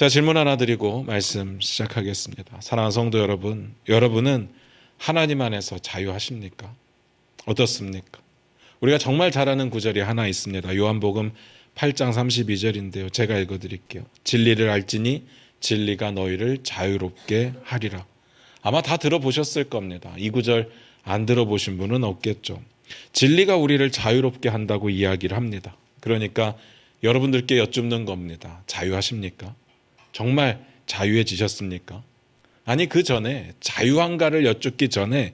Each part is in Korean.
자, 질문 하나 드리고 말씀 시작하겠습니다. 사랑하는 성도 여러분, 여러분은 하나님 안에서 자유하십니까? 어떻습니까? 우리가 정말 잘 아는 구절이 하나 있습니다. 요한복음 8장 32절인데요. 제가 읽어드릴게요. 진리를 알지니 진리가 너희를 자유롭게 하리라. 아마 다 들어보셨을 겁니다. 이 구절 안 들어보신 분은 없겠죠. 진리가 우리를 자유롭게 한다고 이야기를 합니다. 그러니까 여러분들께 여쭙는 겁니다. 자유하십니까? 정말 자유해지셨습니까? 아니, 그 전에 자유한가를 여쭙기 전에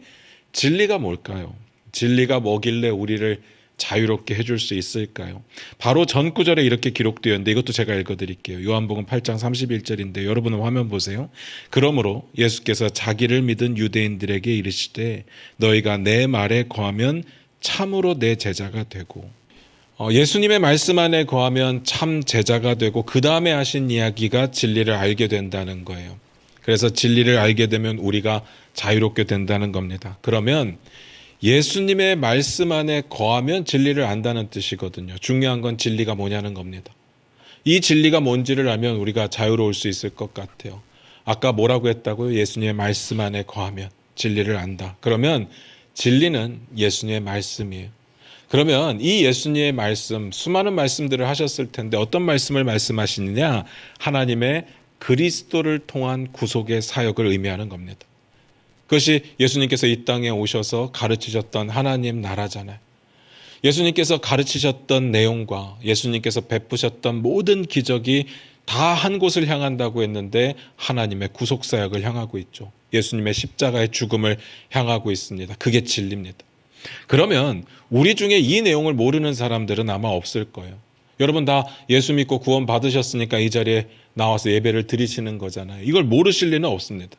진리가 뭘까요? 진리가 뭐길래 우리를 자유롭게 해줄 수 있을까요? 바로 전 구절에 이렇게 기록되어 있는데 이것도 제가 읽어드릴게요. 요한복음 8장 31절인데 여러분은 화면 보세요. 그러므로 예수께서 자기를 믿은 유대인들에게 이르시되 너희가 내 말에 거하면 참으로 내 제자가 되고, 예수님의 말씀 안에 거하면 참 제자가 되고 그 다음에 하신 이야기가 진리를 알게 된다는 거예요. 그래서 진리를 알게 되면 우리가 자유롭게 된다는 겁니다. 그러면 예수님의 말씀 안에 거하면 진리를 안다는 뜻이거든요. 중요한 건 진리가 뭐냐는 겁니다. 이 진리가 뭔지를 알면 우리가 자유로울 수 있을 것 같아요. 아까 뭐라고 했다고요? 예수님의 말씀 안에 거하면 진리를 안다. 그러면 진리는 예수님의 말씀이에요. 그러면 이 예수님의 말씀, 수많은 말씀들을 하셨을 텐데 어떤 말씀을 말씀하시느냐? 하나님의 그리스도를 통한 구속의 사역을 의미하는 겁니다. 그것이 예수님께서 이 땅에 오셔서 가르치셨던 하나님 나라잖아요. 예수님께서 가르치셨던 내용과 예수님께서 베푸셨던 모든 기적이 다 한 곳을 향한다고 했는데 하나님의 구속사역을 향하고 있죠. 예수님의 십자가의 죽음을 향하고 있습니다. 그게 진리입니다. 그러면 우리 중에 이 내용을 모르는 사람들은 아마 없을 거예요. 여러분 다 예수 믿고 구원 받으셨으니까 이 자리에 나와서 예배를 드리시는 거잖아요. 이걸 모르실 리는 없습니다.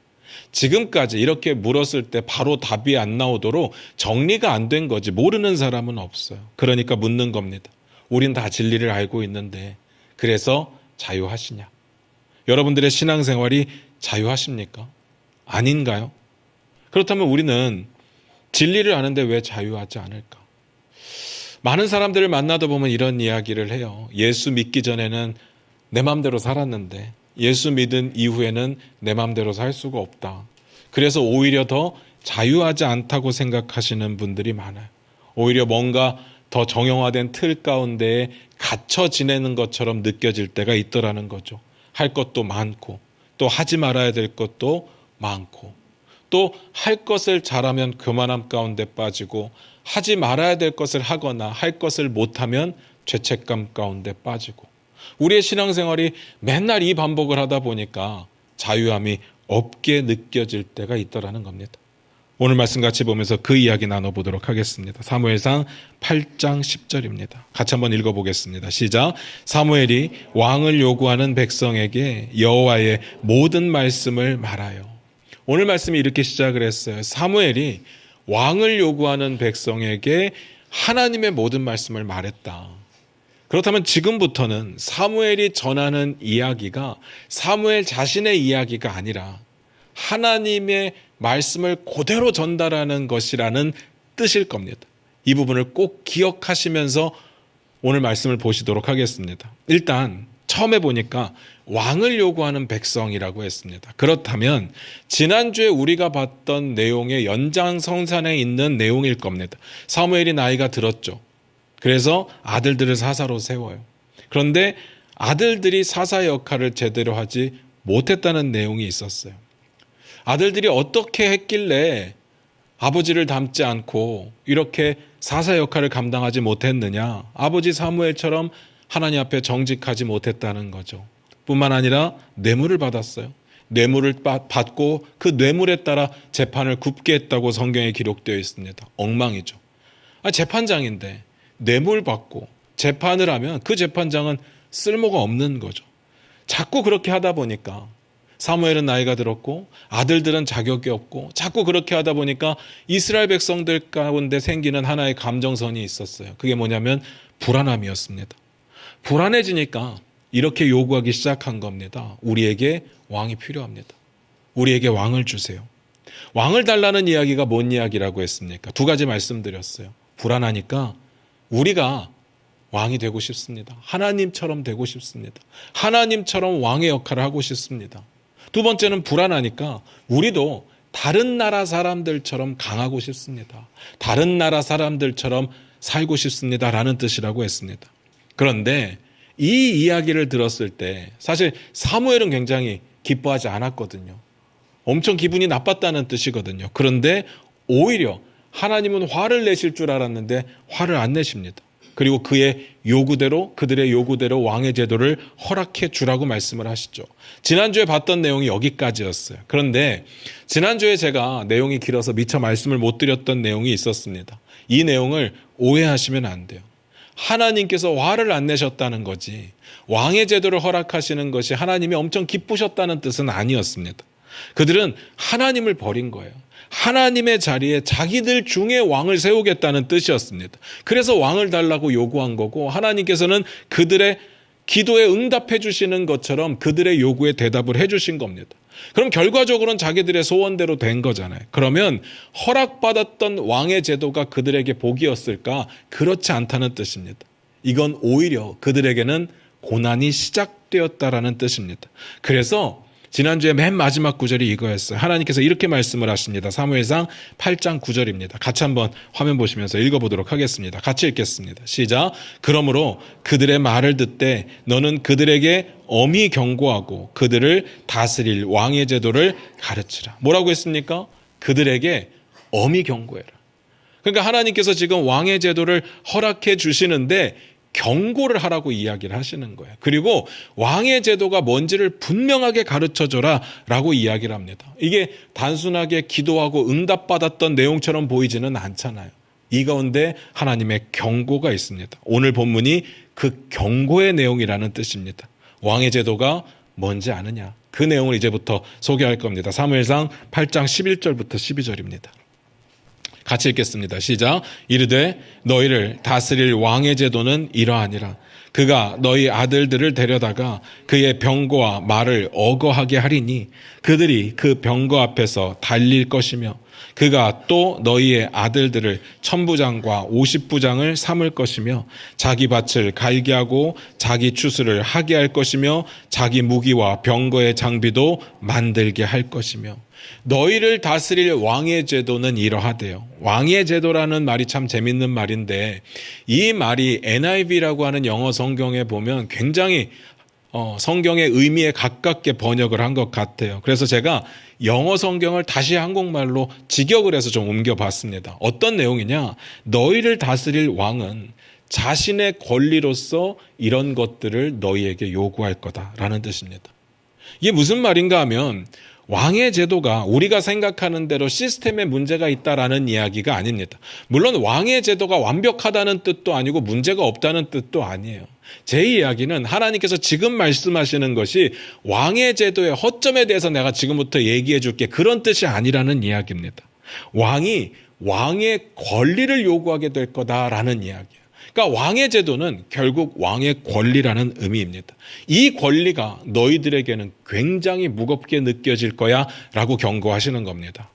지금까지 이렇게 물었을 때 바로 답이 안 나오도록 정리가 안 된 거지 모르는 사람은 없어요. 그러니까 묻는 겁니다. 우린 다 진리를 알고 있는데 그래서 자유하시냐? 여러분들의 신앙생활이 자유하십니까? 아닌가요? 그렇다면 우리는 진리를 아는데 왜 자유하지 않을까? 많은 사람들을 만나다 보면 이런 이야기를 해요. 예수 믿기 전에는 내 맘대로 살았는데 예수 믿은 이후에는 내 맘대로 살 수가 없다. 그래서 오히려 더 자유하지 않다고 생각하시는 분들이 많아요. 오히려 뭔가 더 정형화된 틀 가운데에 갇혀 지내는 것처럼 느껴질 때가 있더라는 거죠. 할 것도 많고 또 하지 말아야 될 것도 많고 또 할 것을 잘하면 교만함 가운데 빠지고 하지 말아야 될 것을 하거나 할 것을 못하면 죄책감 가운데 빠지고 우리의 신앙생활이 맨날 이 반복을 하다 보니까 자유함이 없게 느껴질 때가 있더라는 겁니다. 오늘 말씀 같이 보면서 그 이야기 나눠보도록 하겠습니다. 사무엘상 8장 10절입니다. 같이 한번 읽어보겠습니다. 시작. 사무엘이 왕을 요구하는 백성에게 여호와의 모든 말씀을 말하여. 오늘 말씀이 이렇게 시작을 했어요. 사무엘이 왕을 요구하는 백성에게 하나님의 모든 말씀을 말했다. 그렇다면 지금부터는 사무엘이 전하는 이야기가 사무엘 자신의 이야기가 아니라 하나님의 말씀을 그대로 전달하는 것이라는 뜻일 겁니다. 이 부분을 꼭 기억하시면서 오늘 말씀을 보시도록 하겠습니다. 일단 처음에 보니까 왕을 요구하는 백성이라고 했습니다. 그렇다면 지난주에 우리가 봤던 내용의 연장선상에 있는 내용일 겁니다. 사무엘이 나이가 들었죠. 그래서 아들들을 사사로 세워요. 그런데 아들들이 사사 역할을 제대로 하지 못했다는 내용이 있었어요. 아들들이 어떻게 했길래 아버지를 닮지 않고 이렇게 사사 역할을 감당하지 못했느냐? 아버지 사무엘처럼 하나님 앞에 정직하지 못했다는 거죠. 뿐만 아니라 뇌물을 받았어요. 뇌물을 받고 그 뇌물에 따라 재판을 굽게 했다고 성경에 기록되어 있습니다. 엉망이죠. 재판장인데 뇌물 받고 재판을 하면 그 재판장은 쓸모가 없는 거죠. 자꾸 그렇게 하다 보니까 사무엘은 나이가 들었고 아들들은 자격이 없고 자꾸 그렇게 하다 보니까 이스라엘 백성들 가운데 생기는 하나의 감정선이 있었어요. 그게 뭐냐면 불안함이었습니다. 불안해지니까 이렇게 요구하기 시작한 겁니다. 우리에게 왕이 필요합니다. 우리에게 왕을 주세요. 왕을 달라는 이야기가 뭔 이야기라고 했습니까? 두 가지 말씀드렸어요. 불안하니까 우리가 왕이 되고 싶습니다. 하나님처럼 되고 싶습니다. 하나님처럼 왕의 역할을 하고 싶습니다. 두 번째는 불안하니까 우리도 다른 나라 사람들처럼 강하고 싶습니다. 다른 나라 사람들처럼 살고 싶습니다. 라는 뜻이라고 했습니다. 그런데 이 이야기를 들었을 때 사실 사무엘은 굉장히 기뻐하지 않았거든요. 엄청 기분이 나빴다는 뜻이거든요. 그런데 오히려 하나님은 화를 내실 줄 알았는데 화를 안 내십니다. 그리고 그의 요구대로, 그들의 요구대로 왕의 제도를 허락해 주라고 말씀을 하시죠. 지난주에 봤던 내용이 여기까지였어요. 그런데 지난주에 제가 내용이 길어서 미처 말씀을 못 드렸던 내용이 있었습니다. 이 내용을 오해하시면 안 돼요. 하나님께서 화를 안 내셨다는 거지 왕의 제도를 허락하시는 것이 하나님이 엄청 기쁘셨다는 뜻은 아니었습니다. 그들은 하나님을 버린 거예요. 하나님의 자리에 자기들 중에 왕을 세우겠다는 뜻이었습니다. 그래서 왕을 달라고 요구한 거고 하나님께서는 그들의 기도에 응답해 주시는 것처럼 그들의 요구에 대답을 해 주신 겁니다. 그럼 결과적으로는 자기들의 소원대로 된 거잖아요. 그러면 허락받았던 왕의 제도가 그들에게 복이었을까? 그렇지 않다는 뜻입니다. 이건 오히려 그들에게는 고난이 시작되었다라는 뜻입니다. 그래서 지난주에 맨 마지막 구절이 이거였어요. 하나님께서 이렇게 말씀을 하십니다. 사무엘상 8장 9절입니다. 같이 한번 화면 보시면서 읽어보도록 하겠습니다. 같이 읽겠습니다. 시작. 그러므로 그들의 말을 듣되 너는 그들에게 엄히 경고하고 그들을 다스릴 왕의 제도를 가르치라. 뭐라고 했습니까? 그들에게 엄히 경고해라. 그러니까 하나님께서 지금 왕의 제도를 허락해 주시는데 경고를 하라고 이야기를 하시는 거예요. 그리고 왕의 제도가 뭔지를 분명하게 가르쳐줘라 라고 이야기를 합니다. 이게 단순하게 기도하고 응답받았던 내용처럼 보이지는 않잖아요. 이 가운데 하나님의 경고가 있습니다. 오늘 본문이 그 경고의 내용이라는 뜻입니다. 왕의 제도가 뭔지 아느냐? 그 내용을 이제부터 소개할 겁니다. 사무엘상 8장 11절부터 12절입니다. 같이 읽겠습니다. 시작. 이르되 너희를 다스릴 왕의 제도는 이러하니라. 그가 너희 아들들을 데려다가 그의 병거와 말을 어거하게 하리니 그들이 그 병거 앞에서 달릴 것이며 그가 또 너희의 아들들을 1000부장과 50부장을 삼을 것이며 자기 밭을 갈게 하고 자기 추수를 하게 할 것이며 자기 무기와 병거의 장비도 만들게 할 것이며 너희를 다스릴 왕의 제도는 이러하대요. 왕의 제도라는 말이 참 재밌는 말인데 이 말이 NIV라고 하는 영어 성경에 보면 굉장히 성경의 의미에 가깝게 번역을 한 것 같아요. 그래서 제가 영어 성경을 다시 한국말로 직역을 해서 좀 옮겨봤습니다. 어떤 내용이냐? 너희를 다스릴 왕은 자신의 권리로서 이런 것들을 너희에게 요구할 거다라는 뜻입니다. 이게 무슨 말인가 하면 왕의 제도가 우리가 생각하는 대로 시스템에 문제가 있다라는 이야기가 아닙니다. 물론 왕의 제도가 완벽하다는 뜻도 아니고 문제가 없다는 뜻도 아니에요. 제 이야기는 하나님께서 지금 말씀하시는 것이 왕의 제도의 허점에 대해서 내가 지금부터 얘기해 줄게 그런 뜻이 아니라는 이야기입니다. 왕이 왕의 권리를 요구하게 될 거다라는 이야기예요. 그러니까 왕의 제도는 결국 왕의 권리라는 의미입니다. 이 권리가 너희들에게는 굉장히 무겁게 느껴질 거야 라고 경고하시는 겁니다.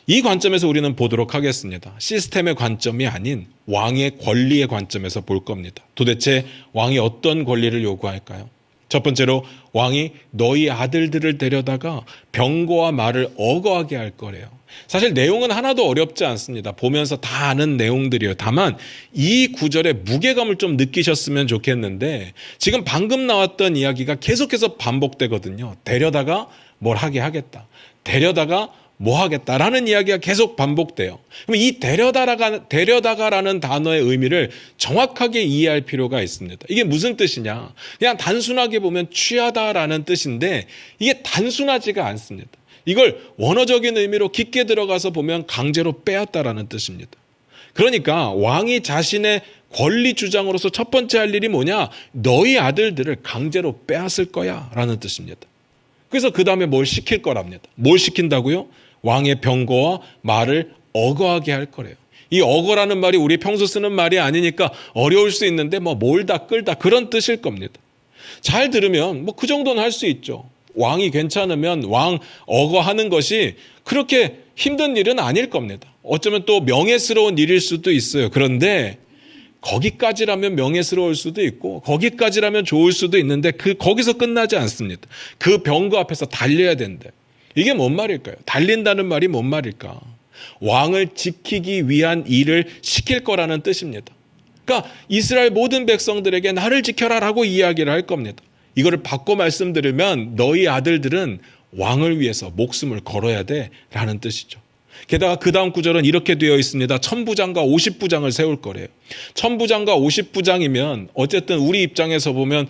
이 관점에서 우리는 보도록 하겠습니다. 시스템의 관점이 아닌 왕의 권리의 관점에서 볼 겁니다. 도대체 왕이 어떤 권리를 요구할까요? 첫 번째로 왕이 너희 아들들을 데려다가 병거와 말을 어거하게 할 거래요. 사실 내용은 하나도 어렵지 않습니다. 보면서 다 아는 내용들이에요. 다만 이 구절의 무게감을 좀 느끼셨으면 좋겠는데 지금 방금 나왔던 이야기가 계속해서 반복되거든요. 데려다가 뭘 하게 하겠다. 데려다가 뭐 하겠다라는 이야기가 계속 반복돼요. 그럼 이 데려다가라는 단어의 의미를 정확하게 이해할 필요가 있습니다. 이게 무슨 뜻이냐? 그냥 단순하게 보면 취하다라는 뜻인데 이게 단순하지가 않습니다. 이걸 원어적인 의미로 깊게 들어가서 보면 강제로 빼앗다라는 뜻입니다. 그러니까 왕이 자신의 권리 주장으로서 첫 번째 할 일이 뭐냐? 너희 아들들을 강제로 빼앗을 거야 라는 뜻입니다. 그래서 그 다음에 뭘 시킬 거랍니다. 뭘 시킨다고요? 왕의 병거와 말을 어거하게 할 거래요. 이 어거라는 말이 우리 평소 쓰는 말이 아니니까 어려울 수 있는데 뭐 몰다 끌다 그런 뜻일 겁니다. 잘 들으면 뭐 그 정도는 할 수 있죠. 왕이 괜찮으면 왕 어거하는 것이 그렇게 힘든 일은 아닐 겁니다. 어쩌면 또 명예스러운 일일 수도 있어요. 그런데 거기까지라면 명예스러울 수도 있고 거기까지라면 좋을 수도 있는데 거기서 끝나지 않습니다. 그 병거 앞에서 달려야 된대. 이게 뭔 말일까요? 달린다는 말이 뭔 말일까? 왕을 지키기 위한 일을 시킬 거라는 뜻입니다. 그러니까 이스라엘 모든 백성들에게 나를 지켜라라고 이야기를 할 겁니다. 이거를 바꿔 말씀드리면 너희 아들들은 왕을 위해서 목숨을 걸어야 돼라는 뜻이죠. 게다가 그 다음 구절은 이렇게 되어 있습니다. 1000부장과 50부장을 세울 거래요. 1000부장과 50부장이면 어쨌든 우리 입장에서 보면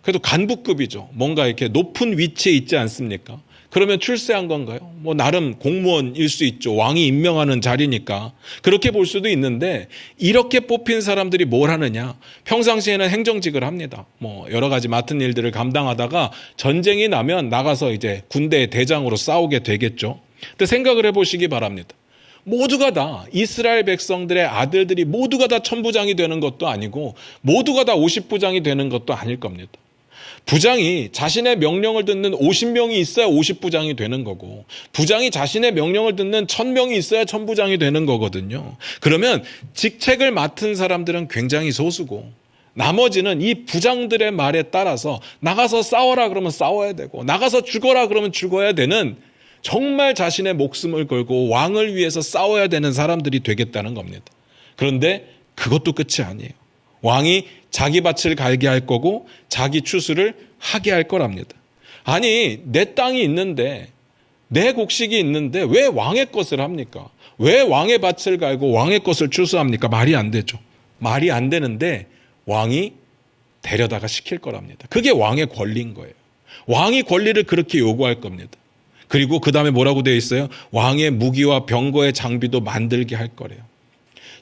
그래도 간부급이죠. 뭔가 이렇게 높은 위치에 있지 않습니까? 그러면 출세한 건가요? 뭐 나름 공무원일 수 있죠. 왕이 임명하는 자리니까. 그렇게 볼 수도 있는데 이렇게 뽑힌 사람들이 뭘 하느냐? 평상시에는 행정직을 합니다. 뭐 여러 가지 맡은 일들을 감당하다가 전쟁이 나면 나가서 이제 군대의 대장으로 싸우게 되겠죠. 근데 생각을 해보시기 바랍니다. 모두가 다 이스라엘 백성들의 아들들이 모두가 다 1000부장이 되는 것도 아니고 모두가 다 50부장이 되는 것도 아닐 겁니다. 부장이 자신의 명령을 듣는 50명이 있어야 50부장이 되는 거고 부장이 자신의 명령을 듣는 1000명이 있어야 1000부장이 되는 거거든요. 그러면 직책을 맡은 사람들은 굉장히 소수고 나머지는 이 부장들의 말에 따라서 나가서 싸워라 그러면 싸워야 되고 나가서 죽어라 그러면 죽어야 되는 정말 자신의 목숨을 걸고 왕을 위해서 싸워야 되는 사람들이 되겠다는 겁니다. 그런데 그것도 끝이 아니에요. 왕이 자기 밭을 갈게 할 거고 자기 추수를 하게 할 거랍니다. 아니 내 땅이 있는데 내 곡식이 있는데 왜 왕의 것을 합니까? 왜 왕의 밭을 갈고 왕의 것을 추수합니까? 말이 안 되죠. 말이 안 되는데 왕이 데려다가 시킬 거랍니다. 그게 왕의 권리인 거예요. 왕이 권리를 그렇게 요구할 겁니다. 그리고 그 다음에 뭐라고 되어 있어요? 왕의 무기와 병거의 장비도 만들게 할 거래요.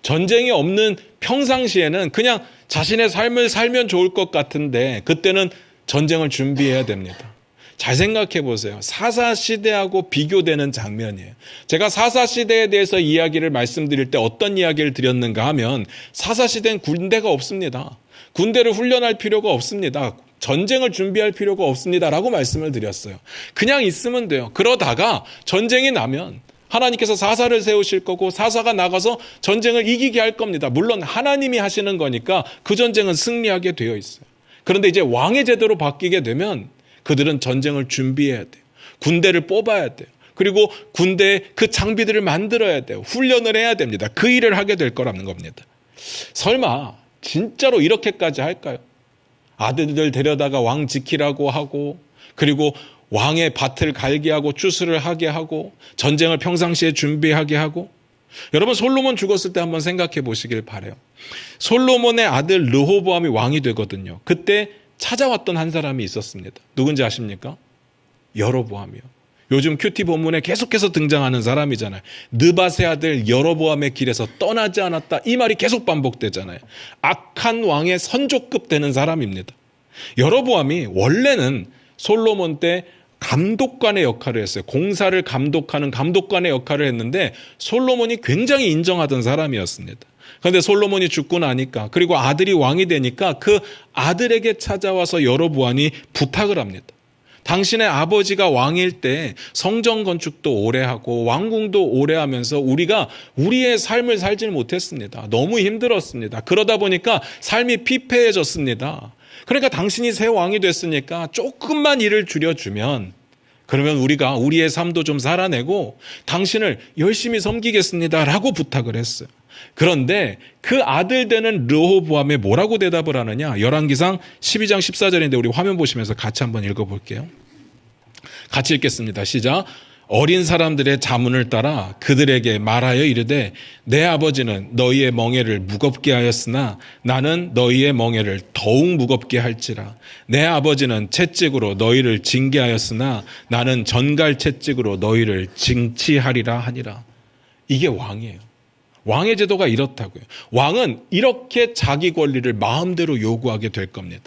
전쟁이 없는 평상시에는 그냥 자신의 삶을 살면 좋을 것 같은데 그때는 전쟁을 준비해야 됩니다. 잘 생각해 보세요. 사사시대하고 비교되는 장면이에요. 제가 사사시대에 대해서 이야기를 말씀드릴 때 어떤 이야기를 드렸는가 하면 사사시대는 군대가 없습니다. 군대를 훈련할 필요가 없습니다. 전쟁을 준비할 필요가 없습니다라고 말씀을 드렸어요. 그냥 있으면 돼요. 그러다가 전쟁이 나면 하나님께서 사사를 세우실 거고 사사가 나가서 전쟁을 이기게 할 겁니다. 물론 하나님이 하시는 거니까 그 전쟁은 승리하게 되어 있어요. 그런데 이제 왕의 제도로 바뀌게 되면 그들은 전쟁을 준비해야 돼요. 군대를 뽑아야 돼요. 그리고 군대에 그 장비들을 만들어야 돼요. 훈련을 해야 됩니다. 그 일을 하게 될 거라는 겁니다. 설마 진짜로 이렇게까지 할까요? 아들들 데려다가 왕 지키라고 하고 그리고 왕의 밭을 갈게 하고 추수를 하게 하고 전쟁을 평상시에 준비하게 하고 여러분 솔로몬 죽었을 때 한번 생각해 보시길 바라요. 솔로몬의 아들 르호보암이 왕이 되거든요. 그때 찾아왔던 한 사람이 있었습니다. 누군지 아십니까? 여로보암이요. 요즘 큐티 본문에 계속해서 등장하는 사람이잖아요. 느밧의 아들 여로보암의 길에서 떠나지 않았다. 이 말이 계속 반복되잖아요. 악한 왕의 선조급 되는 사람입니다. 여로보암이 원래는 솔로몬 때 감독관의 역할을 했어요. 공사를 감독하는 감독관의 역할을 했는데 솔로몬이 굉장히 인정하던 사람이었습니다. 그런데 솔로몬이 죽고 나니까 그리고 아들이 왕이 되니까 그 아들에게 찾아와서 여로보암이 부탁을 합니다. 당신의 아버지가 왕일 때 성전 건축도 오래 하고 왕궁도 오래 하면서 우리가 우리의 삶을 살지 못했습니다. 너무 힘들었습니다. 그러다 보니까 삶이 피폐해졌습니다. 그러니까 당신이 새 왕이 됐으니까 조금만 일을 줄여주면 그러면 우리가 우리의 삶도 좀 살아내고 당신을 열심히 섬기겠습니다라고 부탁을 했어요. 그런데 그 아들 되는 르호보암에 뭐라고 대답을 하느냐? 열왕기상 12장 14절인데 우리 화면 보시면서 같이 한번 읽어볼게요. 같이 읽겠습니다. 시작. 어린 사람들의 자문을 따라 그들에게 말하여 이르되 내 아버지는 너희의 멍에를 무겁게 하였으나 나는 너희의 멍에를 더욱 무겁게 할지라. 내 아버지는 채찍으로 너희를 징계하였으나 나는 전갈 채찍으로 너희를 징치하리라 하니라. 이게 왕이에요. 왕의 제도가 이렇다고요. 왕은 이렇게 자기 권리를 마음대로 요구하게 될 겁니다.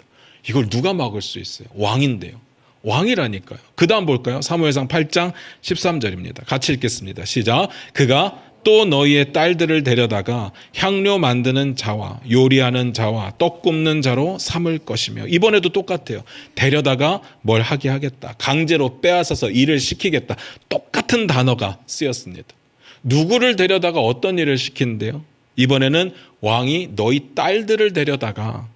이걸 누가 막을 수 있어요? 왕인데요. 왕이라니까요. 그 다음 볼까요? 사무엘상 8장 13절입니다. 같이 읽겠습니다. 시작. 그가 또 너희의 딸들을 데려다가 향료 만드는 자와 요리하는 자와 떡 굽는 자로 삼을 것이며 이번에도 똑같아요. 데려다가 뭘 하게 하겠다. 강제로 빼앗아서 일을 시키겠다. 똑같은 단어가 쓰였습니다. 누구를 데려다가 어떤 일을 시키는데요? 이번에는 왕이 너희 딸들을 데려다가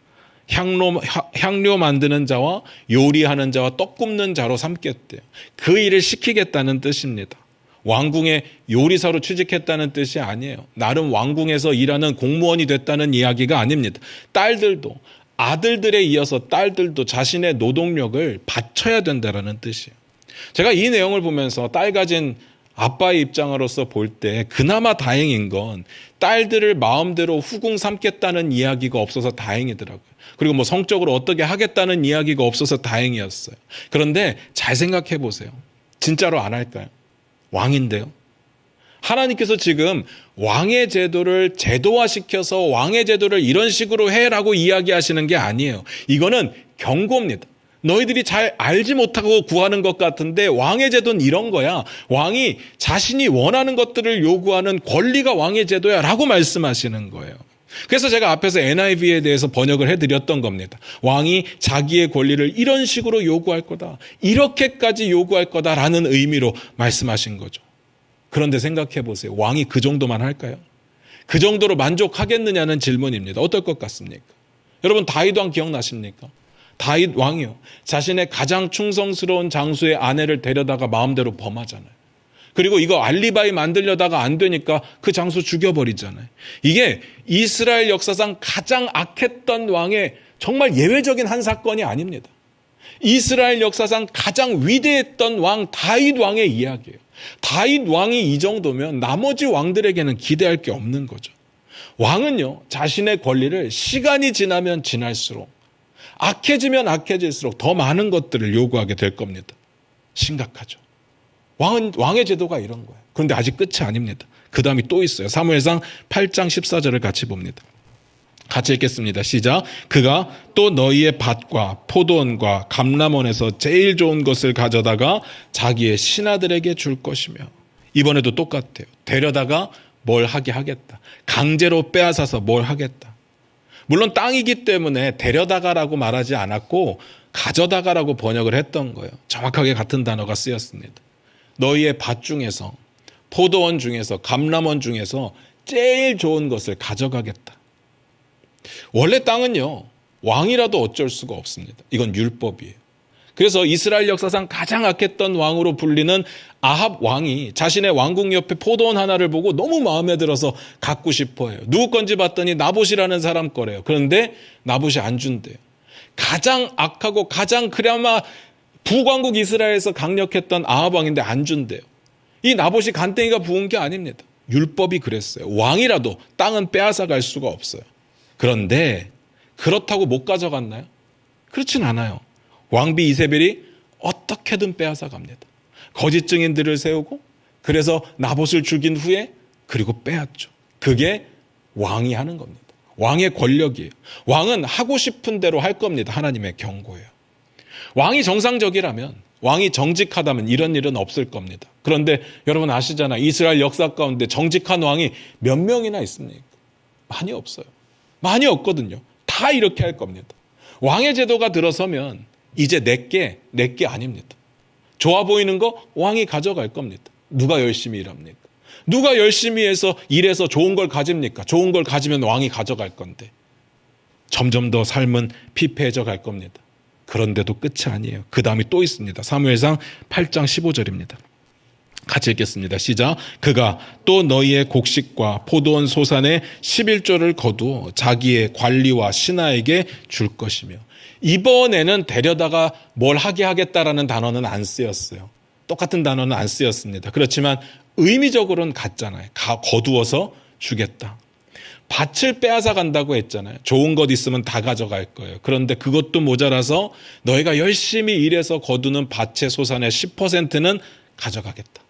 향료 만드는 자와 요리하는 자와 떡 굽는 자로 삼겠대요. 그 일을 시키겠다는 뜻입니다. 왕궁의 요리사로 취직했다는 뜻이 아니에요. 나름 왕궁에서 일하는 공무원이 됐다는 이야기가 아닙니다. 딸들도, 아들들에 이어서 딸들도 자신의 노동력을 바쳐야 된다는 뜻이에요. 제가 이 내용을 보면서 딸 가진 아빠의 입장으로서 볼 때 그나마 다행인 건 딸들을 마음대로 후궁 삼겠다는 이야기가 없어서 다행이더라고요. 그리고 뭐 성적으로 어떻게 하겠다는 이야기가 없어서 다행이었어요. 그런데 잘 생각해 보세요. 진짜로 안 할까요? 왕인데요. 하나님께서 지금 왕의 제도를 제도화시켜서 왕의 제도를 이런 식으로 해라고 이야기하시는 게 아니에요. 이거는 경고입니다. 너희들이 잘 알지 못하고 구하는 것 같은데 왕의 제도는 이런 거야. 왕이 자신이 원하는 것들을 요구하는 권리가 왕의 제도야 라고 말씀하시는 거예요. 그래서 제가 앞에서 NIV에 대해서 번역을 해드렸던 겁니다. 왕이 자기의 권리를 이런 식으로 요구할 거다. 이렇게까지 요구할 거다라는 의미로 말씀하신 거죠. 그런데 생각해 보세요. 왕이 그 정도만 할까요? 그 정도로 만족하겠느냐는 질문입니다. 어떨 것 같습니까? 여러분 다윗 왕 기억나십니까? 다윗 왕이요. 자신의 가장 충성스러운 장수의 아내를 데려다가 마음대로 범하잖아요. 그리고 이거 알리바이 만들려다가 안 되니까 그 장수 죽여버리잖아요. 이게 이스라엘 역사상 가장 악했던 왕의 정말 예외적인 한 사건이 아닙니다. 이스라엘 역사상 가장 위대했던 왕 다윗 왕의 이야기예요. 다윗 왕이 이 정도면 나머지 왕들에게는 기대할 게 없는 거죠. 왕은요, 자신의 권리를 시간이 지나면 지날수록 악해지면 악해질수록 더 많은 것들을 요구하게 될 겁니다. 심각하죠. 왕의 제도가 이런 거예요. 그런데 아직 끝이 아닙니다. 그 다음이 또 있어요. 사무엘상 8장 14절을 같이 봅니다. 같이 읽겠습니다. 시작. 그가 또 너희의 밭과 포도원과 감람원에서 제일 좋은 것을 가져다가 자기의 신하들에게 줄 것이며, 이번에도 똑같아요. 데려다가 뭘 하게 하겠다. 강제로 빼앗아서 뭘 하겠다. 물론 땅이기 때문에 데려다가라고 말하지 않았고 가져다가라고 번역을 했던 거예요. 정확하게 같은 단어가 쓰였습니다. 너희의 밭 중에서, 포도원 중에서, 감람원 중에서 제일 좋은 것을 가져가겠다. 원래 땅은요, 왕이라도 어쩔 수가 없습니다. 이건 율법이에요. 그래서 이스라엘 역사상 가장 악했던 왕으로 불리는 아합 왕이 자신의 왕궁 옆에 포도원 하나를 보고 너무 마음에 들어서 갖고 싶어 해요. 누구 건지 봤더니 나봇이라는 사람 거래요. 그런데 나봇이 안 준대요. 가장 악하고 가장 그나마 북왕국 이스라엘에서 강력했던 아합 왕인데 안 준대요. 이 나봇이 간땡이가 부은 게 아닙니다. 율법이 그랬어요. 왕이라도 땅은 빼앗아 갈 수가 없어요. 그런데 그렇다고 못 가져갔나요? 그렇진 않아요. 왕비 이세벨이 어떻게든 빼앗아 갑니다. 거짓 증인들을 세우고 그래서 나봇을 죽인 후에 그리고 빼앗죠. 그게 왕이 하는 겁니다. 왕의 권력이에요. 왕은 하고 싶은 대로 할 겁니다. 하나님의 경고예요. 왕이 정상적이라면, 왕이 정직하다면 이런 일은 없을 겁니다. 그런데 여러분 아시잖아요. 이스라엘 역사 가운데 정직한 왕이 몇 명이나 있습니까? 많이 없어요. 많이 없거든요. 다 이렇게 할 겁니다. 왕의 제도가 들어서면 이제 내게 아닙니다. 좋아 보이는 거 왕이 가져갈 겁니다. 누가 열심히 일합니까? 누가 열심히 해서 일해서 좋은 걸 가집니까? 좋은 걸 가지면 왕이 가져갈 건데 점점 더 삶은 피폐해져 갈 겁니다. 그런데도 끝이 아니에요. 그 다음이 또 있습니다. 사무엘상 8장 15절입니다. 같이 읽겠습니다. 시작. 그가 또 너희의 곡식과 포도원 소산의 11조를 거두어 자기의 관리와 신하에게 줄 것이며, 이번에는 데려다가 뭘 하게 하겠다라는 단어는 안 쓰였어요. 똑같은 단어는 안 쓰였습니다. 그렇지만 의미적으로는 같잖아요. 거두어서 주겠다. 밭을 빼앗아 간다고 했잖아요. 좋은 것 있으면 다 가져갈 거예요. 그런데 그것도 모자라서 너희가 열심히 일해서 거두는 밭의 소산의 10%는 가져가겠다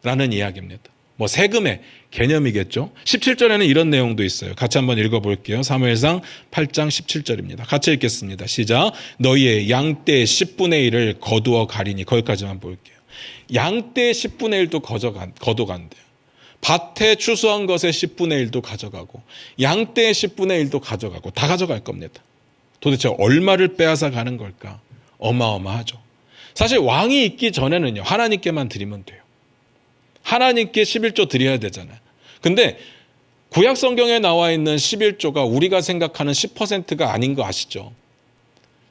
라는 이야기입니다. 뭐 세금의 개념이겠죠. 17절에는 이런 내용도 있어요. 같이 한번 읽어볼게요. 사무엘상 8장 17절입니다. 같이 읽겠습니다. 시작. 너희의 양떼의 10분의 1을 거두어 가리니, 거기까지만 볼게요. 양떼의 10분의 1도 거둬간대요. 밭에 추수한 것의 10분의 1도 가져가고 양떼의 10분의 1도 가져가고 다 가져갈 겁니다. 도대체 얼마를 빼앗아 가는 걸까? 어마어마하죠. 사실 왕이 있기 전에는요, 하나님께만 드리면 돼요. 하나님께 11조 드려야 되잖아요. 근데 구약 성경에 나와 있는 11조가 우리가 생각하는 10%가 아닌 거 아시죠?